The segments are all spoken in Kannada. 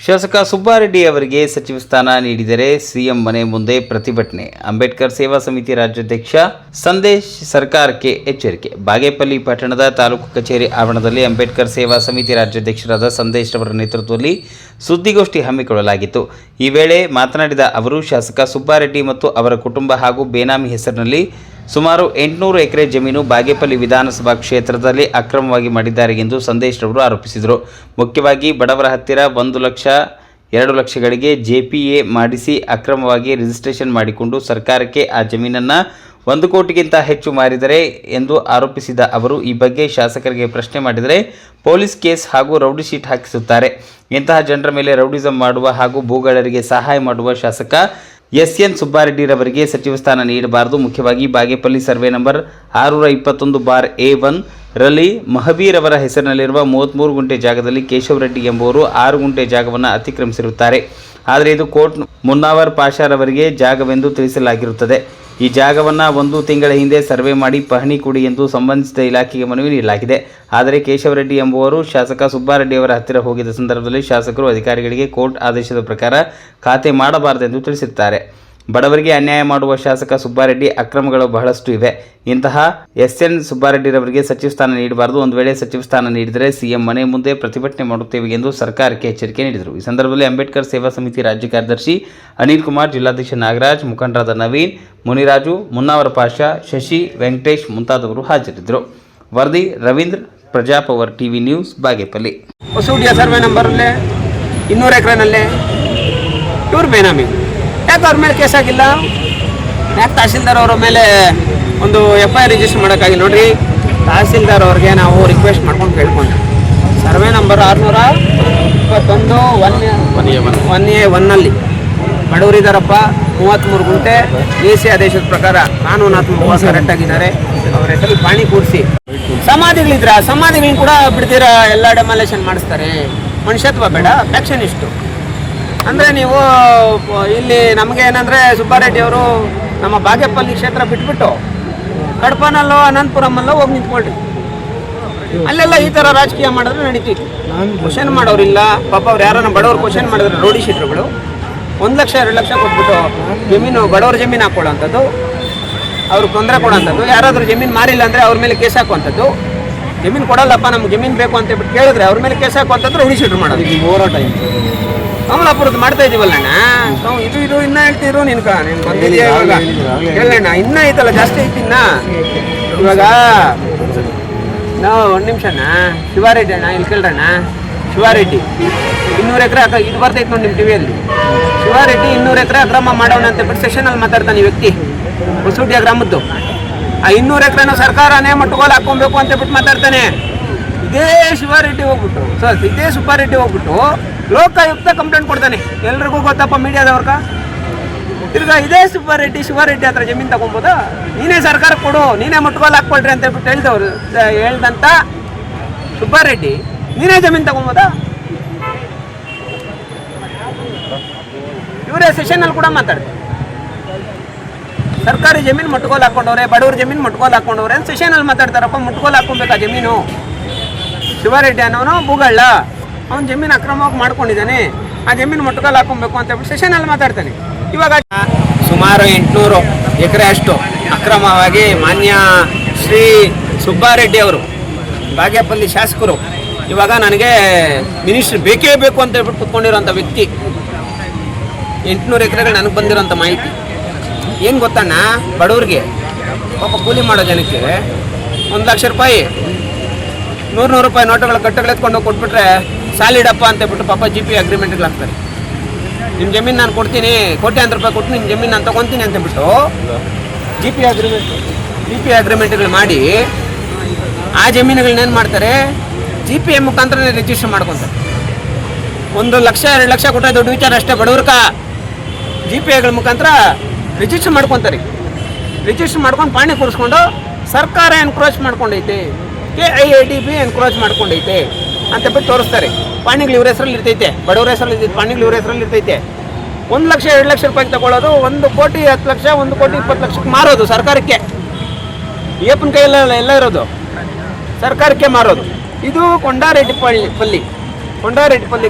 ಶಾಸಕ ಸುಬ್ಬಾರೆಡ್ಡಿ ಅವರಿಗೆ ಸಚಿವ ಸ್ಥಾನ ನೀಡಿದರೆ ಸಿಎಂ ಮನೆ ಮುಂದೆ ಪ್ರತಿಭಟನೆ. ಅಂಬೇಡ್ಕರ್ ಸೇವಾ ಸಮಿತಿ ರಾಜ್ಯಾಧ್ಯಕ್ಷ ಸಂದೇಶ್ ಸರ್ಕಾರಕ್ಕೆ ಎಚ್ಚರಿಕೆ. ಬಾಗೇಪಲ್ಲಿ ಪಟ್ಟಣದ ತಾಲೂಕು ಕಚೇರಿ ಆವರಣದಲ್ಲಿ ಅಂಬೇಡ್ಕರ್ ಸೇವಾ ಸಮಿತಿ ರಾಜ್ಯಾಧ್ಯಕ್ಷರಾದ ಸಂದೇಶ್ ಅವರ ನೇತೃತ್ವದಲ್ಲಿ ಸುದ್ದಿಗೋಷ್ಠಿ ಹಮ್ಮಿಕೊಳ್ಳಲಾಗಿತ್ತು. ಈ ವೇಳೆ ಮಾತನಾಡಿದ ಅವರು, ಶಾಸಕ ಸುಬ್ಬಾರೆಡ್ಡಿ ಮತ್ತು ಅವರ ಕುಟುಂಬ ಹಾಗೂ ಬೇನಾಮಿ ಹೆಸರಿನಲ್ಲಿ ಸುಮಾರು 800 ಎಕರೆ ಜಮೀನು ಬಾಗೇಪಲ್ಲಿ ವಿಧಾನಸಭಾ ಕ್ಷೇತ್ರದಲ್ಲಿ ಅಕ್ರಮವಾಗಿ ಮಾಡಿದ್ದಾರೆ ಎಂದು ಸಂದೇಶ್ ಅವರು ಆರೋಪಿಸಿದರು. ಮುಖ್ಯವಾಗಿ ಬಡವರ ಹತ್ತಿರ 1 ಲಕ್ಷ 2 ಲಕ್ಷಗಳಿಗೆ ಜೆಪಿಎ ಮಾಡಿಸಿ ಅಕ್ರಮವಾಗಿ ರಿಜಿಸ್ಟ್ರೇಷನ್ ಮಾಡಿಕೊಂಡು ಸರ್ಕಾರಕ್ಕೆ ಆ ಜಮೀನನ್ನು 1 ಕೋಟಿಗಿಂತ ಹೆಚ್ಚು ಮಾರಿದರೆ ಎಂದು ಆರೋಪಿಸಿದ ಅವರು, ಈ ಬಗ್ಗೆ ಶಾಸಕರಿಗೆ ಪ್ರಶ್ನೆ ಮಾಡಿದರೆ ಪೊಲೀಸ್ ಕೇಸ್ ಹಾಗೂ ರೌಡಿ ಶೀಟ್ ಹಾಕಿಸುತ್ತಾರೆ. ಇಂತಹ ಜನರ ಮೇಲೆ ರೌಡಿಸಂ ಮಾಡುವ ಹಾಗೂ ಭೂಗಳ್ಳರಿಗೆ ಸಹಾಯ ಮಾಡುವ ಶಾಸಕ ಎಸ್.ಎನ್. ಸುಬ್ಬಾರೆಡ್ಡಿರವರಿಗೆ ಸಚಿವ ಸ್ಥಾನ ನೀಡಬಾರದು. ಮುಖ್ಯವಾಗಿ ಬಾಗೇಪಲ್ಲಿ ಸರ್ವೆ ನಂಬರ್ 621/A1 ರಲ್ಲಿ ಮಹಬೀರ್ ಅವರ ಹೆಸರಿನಲ್ಲಿರುವ 33 ಗುಂಟೆ ಜಾಗದಲ್ಲಿ ಕೇಶವರೆಡ್ಡಿ ಎಂಬುವರು 6 ಗುಂಟೆ ಜಾಗವನ್ನು ಅತಿಕ್ರಮಿಸಿರುತ್ತಾರೆ. ಆದರೆ ಇದು ಕೋರ್ಟ್ ಮುನ್ನಾವರ್ ಪಾಷಾರವರಿಗೆ ಜಾಗವೆಂದು ತಿಳಿಸಲಾಗಿರುತ್ತದೆ. ಈ ಜಾಗವನ್ನು 1 ತಿಂಗಳ ಹಿಂದೆ ಸರ್ವೆ ಮಾಡಿ ಪಹಣಿ ಕೊಡಿ ಎಂದು ಸಂಬಂಧಿಸಿದ ಇಲಾಖೆಗೆ ಮನವಿ ನೀಡಲಾಗಿದೆ. ಆದರೆ ಕೇಶವರೆಡ್ಡಿ ಎಂಬುವರು ಶಾಸಕ ಸುಬ್ಬಾರೆಡ್ಡಿ ಅವರ ಹತ್ತಿರ ಹೋಗಿದ್ದ ಸಂದರ್ಭದಲ್ಲಿ ಶಾಸಕರು ಅಧಿಕಾರಿಗಳಿಗೆ ಕೋರ್ಟ್ ಆದೇಶದ ಪ್ರಕಾರ ಖಾತೆ ಮಾಡಬಾರದೆಂದು ತಿಳಿಸಿದ್ದಾರೆ. ಬಡವರಿಗೆ ಅನ್ಯಾಯ ಮಾಡುವ ಶಾಸಕ ಸುಬ್ಬಾರೆಡ್ಡಿ ಅಕ್ರಮಗಳು ಬಹಳಷ್ಟು ಇವೆ. ಇಂತಹ ಎಸ್.ಎನ್. ಸುಬ್ಬಾರೆಡ್ಡಿರವರಿಗೆ ಸಚಿವ ಸ್ಥಾನ ನೀಡಬಾರದು. ಒಂದು ವೇಳೆ ಸಚಿವ ಸ್ಥಾನ ನೀಡಿದರೆ ಸಿಎಂ ಮನೆ ಮುಂದೆ ಪ್ರತಿಭಟನೆ ಮಾಡುತ್ತೇವೆ ಎಂದು ಸರ್ಕಾರಕ್ಕೆ ಎಚ್ಚರಿಕೆ ನೀಡಿದರು. ಈ ಸಂದರ್ಭದಲ್ಲಿ ಅಂಬೇಡ್ಕರ್ ಸೇವಾ ಸಮಿತಿ ರಾಜ್ಯ ಕಾರ್ಯದರ್ಶಿ ಅನಿಲ್ ಕುಮಾರ್, ಜಿಲ್ಲಾಧ್ಯಕ್ಷ ನಾಗರಾಜ್, ಮುಖಂಡರಾದ ನವೀನ್, ಮುನಿರಾಜು, ಮುನ್ನಾವರ ಪಾಷಾ, ಶಶಿ, ವೆಂಕಟೇಶ್ ಮುಂತಾದವರು ಹಾಜರಿದ್ದರು. ವರದಿ ರವೀಂದ್ರ, ಪ್ರಜಾಪವರ್ ಟಿವಿ ನ್ಯೂಸ್, ಬಾಗೇಪಲ್ಲಿ. ಹೊಸೂಡಿಯ ಸರ್ವೆ ನಂಬರಲ್ಲೇ 200 ಎಕರೆನಲ್ಲೇ ಇವ್ರು ಬೇನಾಮಿ. ಯಾಕೆ ಅವ್ರ ಮೇಲೆ ಕೇಸ್ ಆಗಿಲ್ಲ? ಯಾಕೆ ತಹಸೀಲ್ದಾರ್ ಅವರ ಮೇಲೆ ಒಂದು FIR ರಿಜಿಸ್ಟರ್ ಮಾಡೋಕ್ಕಾಗಿಲ್ಲ? ನೋಡಿರಿ, ತಹಸೀಲ್ದಾರ್ ಅವ್ರಿಗೆ ನಾವು ರಿಕ್ವೆಸ್ಟ್ ಮಾಡ್ಕೊಂಡು ಕೇಳ್ಕೊಂಡ್ವಿ. ಸರ್ವೆ ನಂಬರ್ 621/1A1ನಲ್ಲಿ ಬಡವರಿದ್ದಾರಪ್ಪ, 33 ಗುಂಟೆ AC ಆದೇಶದ ಪ್ರಕಾರ ಕಾನೂನಾತ್ಮಕವಾಗಿ ಕರೆಕ್ಟಾಗಿದ್ದಾರೆ. ಅವ್ರ ಹೆಸರಲ್ಲಿ ಪಾಣಿ ಕೂರಿಸಿ ಸಮಾಧಿಗಳಿದ್ರ ಸಮಾಧಿಗಳನ್ನ ಕೂಡ ಬಿಡ್ತೀರ, ಎಲ್ಲ ಡೆಮಾಲೇಷನ್ ಮಾಡಿಸ್ತಾರೆ. ಮನುಷ್ಯತ್ವ ಬೇಡ, ಫ್ಯಾಕ್ಷನ್ ಇಷ್ಟು ಅಂದರೆ ನೀವು ಇಲ್ಲಿ ನಮಗೆ ಏನಂದರೆ ಸುಬ್ಬಾರೆಡ್ಡಿ ಅವರು ನಮ್ಮ ಬಾಗೇಪಲ್ಲಿ ಕ್ಷೇತ್ರ ಬಿಟ್ಬಿಟ್ಟು ಕಡಪನಲ್ಲೋ ಅನಂತಪುರಮಲ್ಲೋ ಹೋಗಿ ನಿಂತ್ಕೊಳ್ರಿ. ಅಲ್ಲೆಲ್ಲ ಈ ಥರ ರಾಜಕೀಯ ಮಾಡಿದ್ರೆ ನಡೀತಿತ್ತು. ಕ್ವಶನ್ ಮಾಡೋರಿಲ್ಲ ಪಾಪ. ಅವ್ರು ಯಾರನ್ನ ಬಡವ್ರು ಕ್ವಶನ್ ಮಾಡಿದ್ರೆ ರೋಡಿ ಶೀಟ್ರುಗಳು 1 ಲಕ್ಷ 2 ಲಕ್ಷ ಕೊಟ್ಬಿಟ್ಟು ಜಮೀನು ಬಡವ್ರ ಜಮೀನು ಹಾಕೊಳ್ಳೋಂಥದ್ದು, ಅವ್ರಿಗೆ ತೊಂದರೆ ಕೊಡೋಂಥದ್ದು. ಯಾರಾದರೂ ಜಮೀನು ಮಾರಿಲ್ಲ ಅಂದರೆ ಅವ್ರ ಮೇಲೆ ಕೇಸ್ ಹಾಕುವಂಥದ್ದು. ಜಮೀನು ಕೊಡಲ್ಲಪ್ಪ, ನಮ್ಗೆ ಜಮೀನು ಬೇಕು ಅಂತ ಹೇಳ್ಬಿಟ್ಟು ಕೇಳಿದ್ರೆ ಅವ್ರ ಮೇಲೆ ಕೇಸ್ ಹಾಕುವಂಥದ್ದು, ರೋಡಿ ಶೀಟ್ರು ಮಾಡೋದು. ಈಗ ಹೋರಾಟ ಕಮಲಾಪುರದ್ದು ಮಾಡ್ತಾ ಇದೀವಲ್ಲಣ್ಣ. ಇದು ಇನ್ನೂ ಹೇಳ್ತಿದ್ರು ನೀನು ಬಂದಿದೆಯಾ ಇವಾಗ? ಹೇಳಣ್ಣ, ಇನ್ನೂ ಐತಲ್ಲ, ಜಾಸ್ತಿ ಐತಿನ್ನ. ಇವಾಗ ನಾವು 1 ನಿಮಿಷಣ್ಣ. ಶಿವಾರೆಡ್ಡಿ ಅಣ್ಣ, ಇಲ್ಲಿ ಕೇಳ್ರಣ್ಣ. ಶಿವಾರೆಡ್ಡಿ 200 ಎಕರೆ ಇದು ಬರ್ತೈತೆ ನೋಡಿ ನಿಮ್ಮ ಟಿವಿಯಲ್ಲಿ. ಶಿವಾರೆಡ್ಡಿ 200 ಎಕರೆ ಅಕ್ರಮ ಮಾಡೋಣ ಅಂತ ಬಿಟ್ಟು ಸೆಷನಲ್ಲಿ ಮಾತಾಡ್ತಾನೆ ಈ ವ್ಯಕ್ತಿ, ಹೊಸೂಡಿಯ ಗ್ರಾಮದ್ದು. ಆ 200 ಎಕರೆನ ಸರ್ಕಾರನೇ ಮಟ್ಟಗೋಲು ಹಾಕ್ಕೊಬೇಕು ಅಂತ ಬಿಟ್ಟು ಮಾತಾಡ್ತಾನೆ. ಇದೇ ಶಿವಾರೆಡ್ಡಿ ಹೋಗ್ಬಿಟ್ಟು ಇದೇ ಸುಬ್ಬಾರೆಡ್ಡಿ ಹೋಗ್ಬಿಟ್ಟು ಲೋಕಾಯುಕ್ತ ಕಂಪ್ಲೇಂಟ್ ಕೊಡ್ತಾನೆ. ಎಲ್ರಿಗೂ ಗೊತ್ತಪ್ಪ, ಮೀಡಿಯಾದವ್ರಗ. ತಿರ್ಗಾ ಇದೇ ಶಿವಾರೆಡ್ಡಿ ಹತ್ರ ಜಮೀನು ತಗೊಬೋದಾ? ನೀನೇ ಸರ್ಕಾರ ಕೊಡು, ನೀನೇ ಮುಟ್ಗೋಲು ಹಾಕ್ಕೊಳ್ರಿ ಅಂತ ಹೇಳ್ಬಿಟ್ಟು ಹೇಳ್ದಂತ ಸುಬ್ಬಾರೆಡ್ಡಿ ನೀನೇ ಜಮೀನು ತಗೊಬೋದಾ? ಇವರೇ ಸೆಷನ್ನಲ್ಲಿ ಕೂಡ ಮಾತಾಡ್ತಾರೆ. ಸರ್ಕಾರಿ ಜಮೀನು ಮುಟ್ಗೋಲು ಹಾಕ್ಕೊಂಡವ್ರೆ, ಬಡವ್ರ ಜಮೀನು ಮುಟ್ಗೋಲು ಹಾಕ್ಕೊಂಡವ್ರೆ ಅಂತ ಸೆಷನಲ್ಲಿ ಮಾತಾಡ್ತಾರಪ್ಪ. ಮುಟ್ಗೋಲು ಹಾಕ್ಕೊಬೇಕಾ ಜಮೀನು? ಶಿವಾರೆಡ್ಡಿ ಅನ್ನೋನು ಭೂಗಳ್ಳ, ಅವ್ನು ಜಮೀನು ಅಕ್ರಮವಾಗಿ ಮಾಡ್ಕೊಂಡಿದ್ದಾನೆ, ಆ ಜಮೀನು ಮುಟ್ಗೋಲು ಹಾಕೊಬೇಕು ಅಂತ ಹೇಳ್ಬಿಟ್ಟು ಸೆಷನಲ್ಲಿ ಮಾತಾಡ್ತಾನೆ. ಇವಾಗ ಸುಮಾರು 800 ಎಕರೆ ಅಷ್ಟು ಅಕ್ರಮವಾಗಿ ಮಾನ್ಯ ಶ್ರೀ ಸುಬ್ಬಾರೆಡ್ಡಿ ಅವರು, ಬಾಗೇಪಲ್ಲಿ ಶಾಸಕರು, ಇವಾಗ ನನಗೆ ಮಿನಿಸ್ಟ್ರಿ ಬೇಕೇ ಬೇಕು ಅಂತ ಹೇಳ್ಬಿಟ್ಟು ಕುತ್ಕೊಂಡಿರೋಂಥ ವ್ಯಕ್ತಿ. 800 ಎಕರೆಗಳು ನನಗೆ ಬಂದಿರೋಂಥ ಮಾಹಿತಿ ಏನು ಗೊತ್ತಣ್ಣ? ಬಡವ್ರಿಗೆ ಪಾಪ ಕೂಲಿ ಮಾಡೋ ಜನಕ್ಕೆ 1 ಲಕ್ಷ ರೂಪಾಯಿ 100 ರೂಪಾಯಿ ನೋಟುಗಳ ಕಟ್ಟುಗಳು ಎತ್ಕೊಂಡು ಕೊಟ್ಬಿಟ್ರೆ ಸಾಲಿಡಪ್ಪ ಅಂತ ಹೇಳ್ಬಿಟ್ಟು ಪಾಪ GP ಅಗ್ರಿಮೆಂಟ್ಗಳು ಹಾಕ್ತಾರೆ. ನಿಮ್ಮ ಜಮೀನು ನಾನು ಕೊಡ್ತೀನಿ, ಕೋಟ್ಯಾಂತರ ರೂಪಾಯಿ ಕೊಟ್ಟು ನಿಮ್ಮ ಜಮೀನು ನಾನು ತೊಗೊತೀನಿ ಅಂತ ಬಿಟ್ಟು GP ಅಗ್ರಿಮೆಂಟ್ಗಳು ಮಾಡಿ ಆ ಜಮೀನುಗಳನ್ನೇನು ಮಾಡ್ತಾರೆ, GPA ಮುಖಾಂತರ ರಿಜಿಸ್ಟರ್ ಮಾಡ್ಕೊತಾರೆ. 1 ಲಕ್ಷ 2 ಲಕ್ಷ ಕೊಟ್ಟರೆ ದೊಡ್ಡ ವಿಚಾರ ಅಷ್ಟೇ. ಬಡವ್ರಕ GPAಗಳ ಮುಖಾಂತರ ರಿಜಿಸ್ಟರ್ ಮಾಡ್ಕೊತಾರೆ. ರಿಜಿಸ್ಟರ್ ಮಾಡ್ಕೊಂಡು ಪಾಣಿ ಕೂರಿಸ್ಕೊಂಡು ಸರ್ಕಾರ ಎನ್ಕ್ರೋಚ್ ಮಾಡ್ಕೊಂಡೈತೆ, KIADB ಎನ್ಕ್ರೋಚ್ ಮಾಡ್ಕೊಂಡೈತೆ ಅಂತ ಬಿಟ್ಟು ತೋರಿಸ್ತಾರೆ. ಪಾಣಿಗಳು ಇವ್ರ ಹೆಸರಲ್ಲಿ ಇರ್ತೈತೆ, ಬಡವ್ರ ಹೆಸರಲ್ಲಿ ಇರ್ತೈತೆ, ಪಾಣಿಗಳು ಇವ್ರ ಹೆಸರಲ್ಲಿ ಇರ್ತೈತೆ. 1 ಲಕ್ಷ 2 ಲಕ್ಷ ರೂಪಾಯಿಗೆ ತಗೊಳ್ಳೋದು, 1 ಕೋಟಿ 10 ಲಕ್ಷ 1 ಕೋಟಿ 20 ಲಕ್ಷಕ್ಕೆ ಮಾರೋದು ಸರ್ಕಾರಕ್ಕೆ. ಏಪನ ಕೈಯಲ್ಲ ಎಲ್ಲ ಇರೋದು, ಸರ್ಕಾರಕ್ಕೆ ಮಾರೋದು. ಇದು ಕೊಂಡಾರೆಡ್ಡಿಪಲ್ಲಿ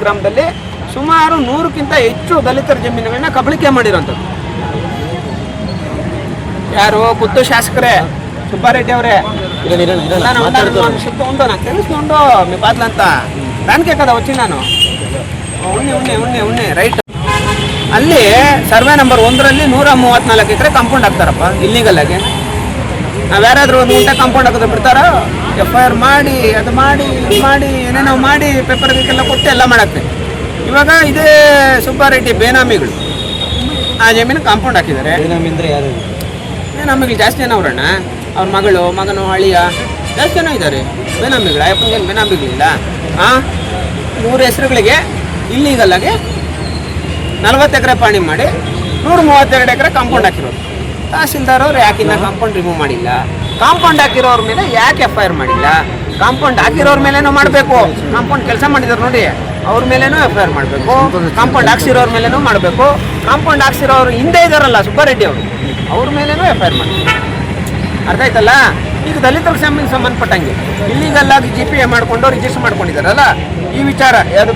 ಗ್ರಾಮದಲ್ಲಿ ಸುಮಾರು 100ಕ್ಕಿಂತ ಹೆಚ್ಚು ದಲಿತರ ಜಮೀನುಗಳನ್ನ ಕಬಳಿಕೆ ಮಾಡಿರೋಂಥದ್ದು. ಯಾರು ಕುತ್ತು ಶಾಸಕರೇ ಸುಬ್ಬಾರೆಡ್ಡಿ ಅವರೇ ఉండు నాకు తెలుసు మీ బాధలంతా దానికే కదా వచ్చి ನಾನು ಉಣ್ಣೆ ರೈಟ್. ಅಲ್ಲಿ ಸರ್ವೆ ನಂಬರ್ 1ರಲ್ಲಿ 134 ಎಕರೆ ಕಾಂಪೌಂಡ್ ಹಾಕ್ತಾರಪ್ಪ ಇಲ್ಲಿಗಲ್ ಆಗಿ. ನಾವು ಯಾರಾದರೂ ಒಂದು ಗುಂಟೆ ಕಾಂಪೌಂಡ್ ಹಾಕಿದ್ರೆ ಬಿಡ್ತಾರ? FIR ಮಾಡಿ ಅದು ಮಾಡಿ ಇದು ಮಾಡಿ ಏನೇನೋ ಮಾಡಿ ಪೇಪರ್ಗೆಲ್ಲ ಕೊಟ್ಟು ಎಲ್ಲ ಮಾಡತ್ತೆ. ಇವಾಗ ಇದೇ ಸುಬ್ಬಾರೆಡ್ಡಿ ಬೇನಾಮಿಗಳು ಆ ಜಮೀನು ಕಾಂಪೌಂಡ್ ಹಾಕಿದ್ದಾರೆ. ಬೇನಾಮಿಗಳು ಜಾಸ್ತಿ ಜನ ಅವ್ರಣ್ಣ, ಅವ್ರ ಮಗನು ಅಳಿಯ ಜಾಸ್ತಿ ಜನ ಇದ್ದಾರೆ ಬೇನಾಮಿಗಳು. ಅಯ್ಯಪ್ಪನಿಗೆ ಬೇನಾಮಿಗಳಿಲ್ಲ. 3 ಹೆಸರುಗಳಿಗೆ ಇಲ್ಲಿಗಲ್ಲಾಗಿ 40 ಎಕರೆ ಪಾಣಿ ಮಾಡಿ 132 ಎಕರೆ ಕಾಂಪೌಂಡ್ ಹಾಕಿರೋರು. ತಹಸೀಲ್ದಾರ್ ಅವ್ರು ಯಾಕೆ ಇನ್ನ ಕಾಂಪೌಂಡ್ ರಿಮೂವ್ ಮಾಡಿಲ್ಲ? ಕಾಂಪೌಂಡ್ ಹಾಕಿರೋರ ಮೇಲೆ ಯಾಕೆ FIR ಮಾಡಿಲ್ಲ? ಕಾಂಪೌಂಡ್ ಹಾಕಿರೋರ ಮೇಲೇನೂ ಮಾಡಬೇಕು. ಕಾಂಪೌಂಡ್ ಕೆಲಸ ಮಾಡಿದಾರೆ ನೋಡಿ, ಅವ್ರ ಮೇಲೇನೂ FIR ಮಾಡಬೇಕು. ಕಾಂಪೌಂಡ್ ಹಾಕ್ಸಿರೋರ ಮೇಲೇನೂ ಮಾಡಬೇಕು. ಕಾಂಪೌಂಡ್ ಹಾಕ್ಸಿರೋರು ಹಿಂದೆ ಇದ್ದಾರಲ್ಲ ಸುಬ್ಬಾರೆಡ್ಡಿ ಅವರು, ಅವ್ರ ಮೇಲೇನೂ FIR ಮಾಡಬೇಕು. ಅರ್ಥ ಆಯ್ತಲ್ಲ? ಈಗ ದಲಿತರ ಸಂಬಂಧಪಟ್ಟಂಗೆ ಇಲ್ಲಿಗಲ್ಲಾಗಿ GPA ಮಾಡಿಕೊಂಡು ರಿಜಿಸ್ಟರ್ ಮಾಡ್ಕೊಂಡಿದ್ದಾರಲ್ಲ, ಈ ವಿಚಾರ ಯಾವುದು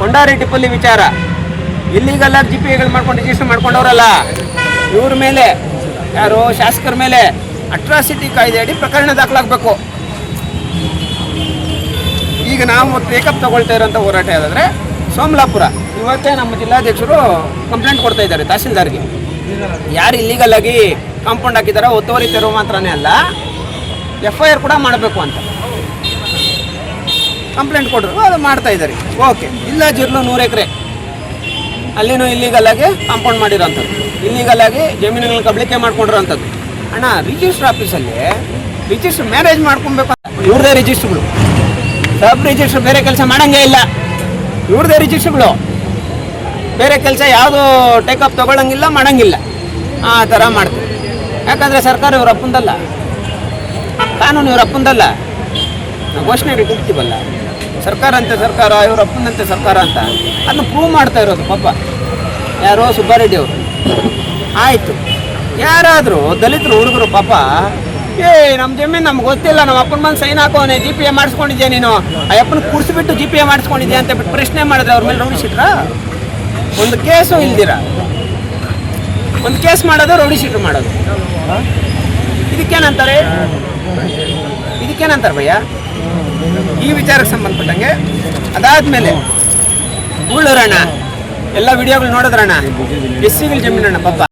ಕೊಂಡಾರೆಡ್ಡಿಪಲ್ಲಿ ವಿಚಾರ. ಇಲ್ಲಿಗಲ್ಲಾಗಿ GPAಗಳು ಮಾಡ್ಕೊಂಡು ರಿಜಿಸ್ಟರ್ ಮಾಡ್ಕೊಂಡವ್ರಲ್ಲ, ಇವ್ರ ಮೇಲೆ ಯಾರು ಶಾಸಕರ ಮೇಲೆ ಅಟ್ರಾಸಿಟಿ ಕಾಯ್ದೆ ಅಡಿ ಪ್ರಕರಣ ದಾಖಲಾಗಬೇಕು. ಈಗ ನಾವು ಟೇಕಪ್ ತಗೊಳ್ತಾ ಇರೋಂಥ ಹೋರಾಟ ಯಾವುದಂದ್ರೆ ಸೋಮಲಾಪುರ. ಇವತ್ತೇ ನಮ್ಮ ಜಿಲ್ಲಾಧ್ಯಕ್ಷರು ಕಂಪ್ಲೇಂಟ್ ಕೊಡ್ತಾ ಇದ್ದಾರೆ ತಹಸೀಲ್ದಾರ್ಗೆ. ಯಾರು ಇಲ್ಲಿಗಲ್ ಆಗಿ ಕಾಂಪೌಂಡ್ ಹಾಕಿದಾರೋ ಒತ್ತುವರಿ ತೆರವು ಮಾತ್ರನೇ ಅಲ್ಲ, FIR ಕೂಡ ಮಾಡಬೇಕು ಅಂತ ಕಂಪ್ಲೇಂಟ್ ಕೊಟ್ಟರು. ಅದು ಮಾಡ್ತಾ ಇದ್ದಾರೆ. ಓಕೆ, ಇಲ್ಲ ಜಿರ್ಲು 100 ಎಕರೆ ಅಲ್ಲಿನೂ ಇಲ್ಲಿಗಲ್ ಆಗಿ ಕಾಂಪೌಂಡ್ ಮಾಡಿರೋಂಥದ್ದು, ಇಲ್ಲಿಗಲ್ ಆಗಿ ಜಮೀನುಗಳನ್ನ ಕಬಳಿಕೆ ಮಾಡ್ಕೊಂಡಿರೋಂಥದ್ದು. ಅಣ್ಣ, ರಿಜಿಸ್ಟರ್ ಆಫೀಸಲ್ಲಿ ರಿಜಿಸ್ಟರ್ ಮ್ಯಾರೇಜ್ ಮಾಡ್ಕೊಬೇಕು ಅಂತ ಇವ್ರದೇ ರಿಜಿಸ್ಟ್ರುಗಳು. ಸಬ್ ರಿಜಿಸ್ಟ್ರ್ ಬೇರೆ ಕೆಲಸ ಮಾಡೋಂಗೇ ಇಲ್ಲ, ಇವ್ರದೇ ರಿಜಿಸ್ಟ್ರುಗಳು. ಬೇರೆ ಕೆಲಸ ಯಾವುದು ಟೇಕಪ್ ತೊಗೊಳಂಗಿಲ್ಲ, ಮಾಡೋಂಗಿಲ್ಲ. ಆ ಥರ ಮಾಡ್ತೀವಿ. ಯಾಕಂದರೆ ಸರ್ಕಾರ ಇವ್ರ ಅಪ್ಪಂದಲ್ಲ, ಕಾನೂನು ಇವ್ರ ಅಪ್ಪಂದಲ್ಲ. ನಾವು ಘೋಷಣೆಗಳು ಕೊಡ್ತೀವಲ್ಲ, ಸರ್ಕಾರ ಅಂತೆ ಸರ್ಕಾರ, ಇವ್ರ ಅಪ್ಪಂದಂತೆ ಸರ್ಕಾರ ಅಂತ. ಅದನ್ನ ಪ್ರೂವ್ ಮಾಡ್ತಾ ಇರೋದು ಪಾಪ ಯಾರೋ ಸುಬ್ಬಾರೆಡ್ಡಿ ಅವರು. ಆಯಿತು, ಯಾರಾದರೂ ದಲಿತರು ಹುಡುಗರು ಪಾಪ, ನಮ್ಮ ಜಮೀನು ನಮ್ಗೆ ಗೊತ್ತಿಲ್ಲ, ನಮ್ಮ ಅಪ್ಪನ ಬಂದು ಸೈನ್ ಹಾಕೋನೆ GPA ಮಾಡಿಸ್ಕೊಂಡಿದ್ಯಾ ನೀನು, ಆ ಅಪ್ಪನ ಕೂರಿಸ್ಬಿಟ್ಟು GPA ಮಾಡಿಸ್ಕೊಂಡಿದ್ಯಾ ಅಂತ ಬಿಟ್ಟು ಪ್ರಶ್ನೆ ಮಾಡಿದ್ರೆ ಅವ್ರ ಮೇಲೆ ರೌಡಿ ಶೀಟ್ರ? ಒಂದು ಕೇಸು ಇಲ್ದಿರ ಒಂದು ಕೇಸ್ ಮಾಡೋದು, ರೌಡಿ ಶೀಟ್ರು ಮಾಡೋದು. ಇದಕ್ಕೇನಂತಾರೆ ಭಯ್ಯ? ಈ ವಿಚಾರಕ್ಕೆ ಸಂಬಂಧಪಟ್ಟಂಗೆ ಅದಾದ್ಮೇಲೆ ಉಳ್ಳೂರಣ್ಣ ಎಲ್ಲ ವಿಡಿಯೋಗಳು ನೋಡಿದ್ರಣ್ಣ, SCಗಳ ಜಮೀನಣ್ಣ ಪಾಪ.